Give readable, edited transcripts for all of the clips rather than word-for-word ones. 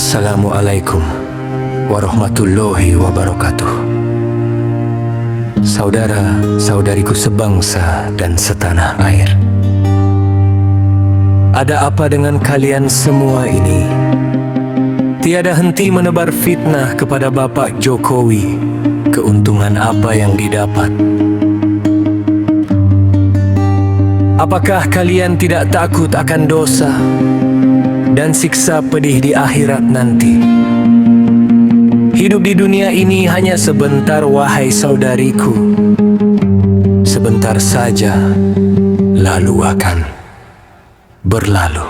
Assalamualaikum warahmatullahi wabarakatuh. Saudara-saudariku sebangsa dan setanah air, ada apa dengan kalian semua ini? Tiada henti menebar fitnah kepada Bapak Jokowi. Keuntungan apa yang didapat? Apakah kalian tidak takut akan dosa dan siksa pedih di akhirat nanti? Hidup di dunia ini hanya sebentar, wahai saudariku. Sebentar saja, lalu akan berlalu.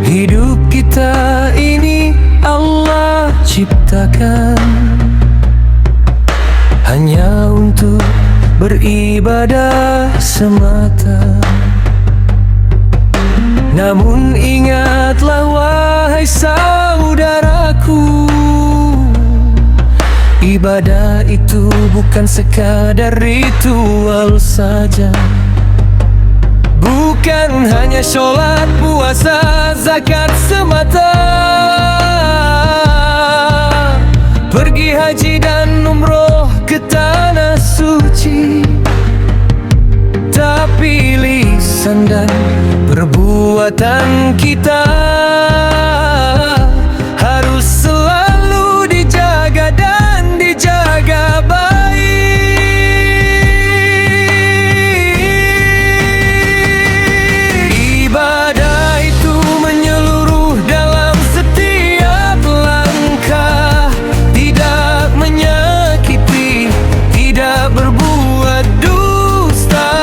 Hidup kita ini Allah ciptakan hanya untuk beribadah semata. Namun ingatlah wahai saudaraku, ibadah itu bukan sekadar ritual saja. Bukan hanya sholat, puasa, zakat semata, pergi haji dan umroh ke tanah suci, tapi lisan dan perbuatan kita harus selalu dijaga dan dijaga baik. Ibadah itu menyeluruh dalam setiap langkah, tidak menyakiti, tidak berbuat dusta,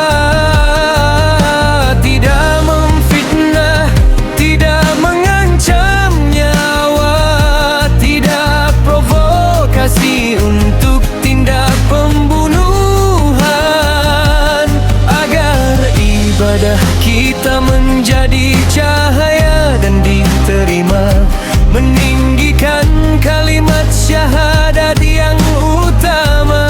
tidak memfitnah, tidak mengancam nyawa, tidak provokasi untuk tindak pembunuhan, agar ibadah kita menjadi cahaya dan diterima, meninggikan kalimat syahadat yang utama.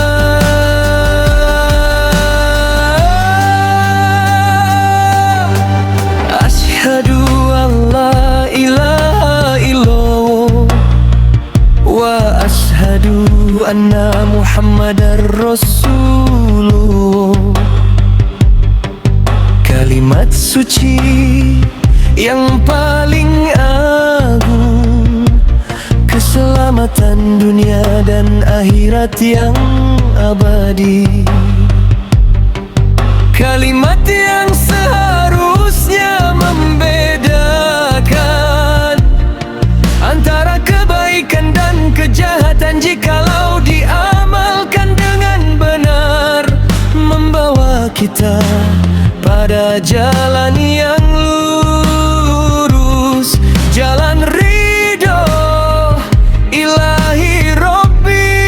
Asyhadu an la ilaha illallah wa asyhadu anna Muhammadar Rasulullah. Kalimat suci yang paling agung, keselamatan dunia dan akhirat yang abadi. Kalimat yang seharusnya membedakan antara kebaikan dan kejahatan, jikalau diamalkan dengan benar, membawa kita pada jalan yang lurus, jalan ridho ilahi Rabbi.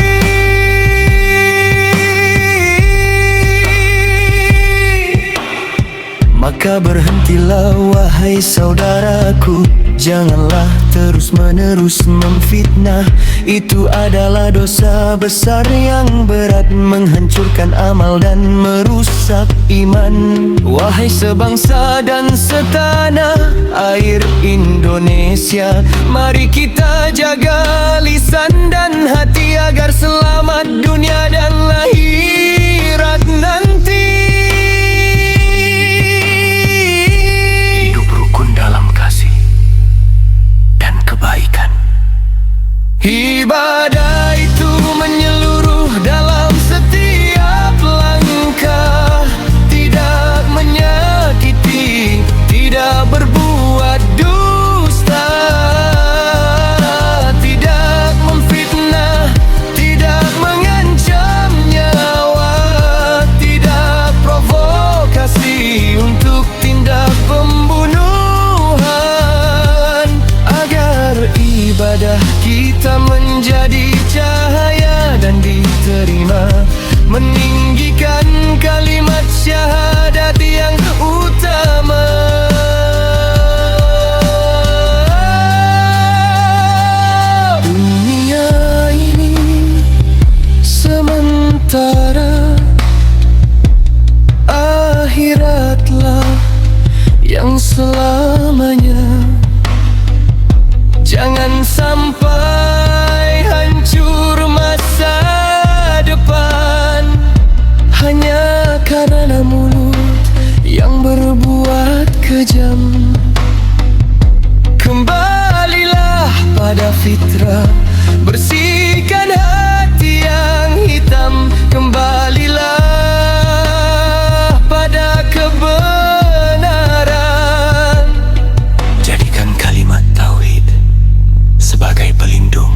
Maka berhentilah wahai saudaraku, janganlah terus-menerus memfitnah. Itu adalah dosa besar yang berat, menghancurkan amal dan merusak iman. Wahai sebangsa dan setanah air Indonesia, mari kita jaga lisan dan hati agar selamat dunia dan akhirat nanti. Hidup rukun dalam kasih dan kebaikan. Ibadah itu menyeluruh dalam setiap langkah, tidak menyakiti, tidak berbuat dusta, tidak memfitnah, tidak mengancam nyawa, tidak provokasi untuk tindak pembunuhan, agar ibadah kita menjadi sejahtera. Bersihkan hati yang hitam, kembalilah pada kebenaran. Jadikan kalimat tauhid sebagai pelindung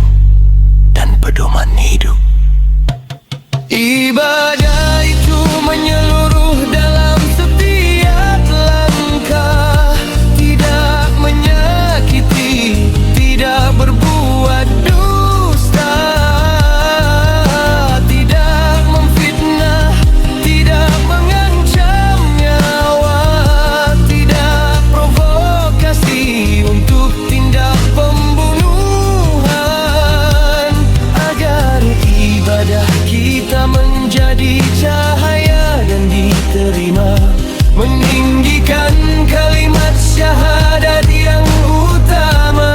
dan pedoman hidup. Ibadah itu menyeluruh dalam setiap langkah, tidak menyakiti, tidak berbuat dusta, tidak memfitnah, tidak mengancam nyawa, tidak provokasi untuk tindak pembunuhan, agar ibadah kita menjadi cahaya dan diterima, meninggikan kalimat syahadat yang utama.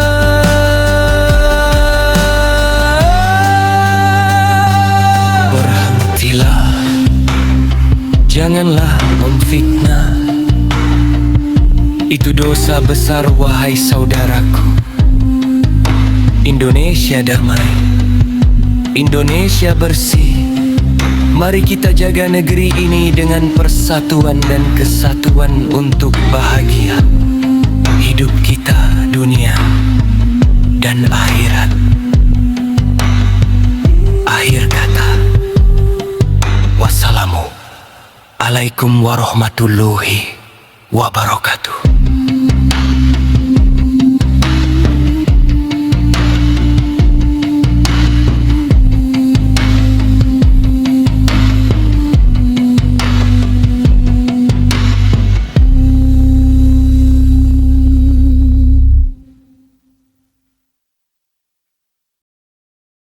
Berhentilah, janganlah memfitnah. Itu dosa besar, wahai saudaraku. Indonesia damai, Indonesia bersih. Mari kita jaga negeri ini dengan persatuan dan kesatuan untuk bahagia. Hidup kita, dunia, dan akhirat. Akhir kata, wassalamu alaikum warahmatullahi wabarakatuh.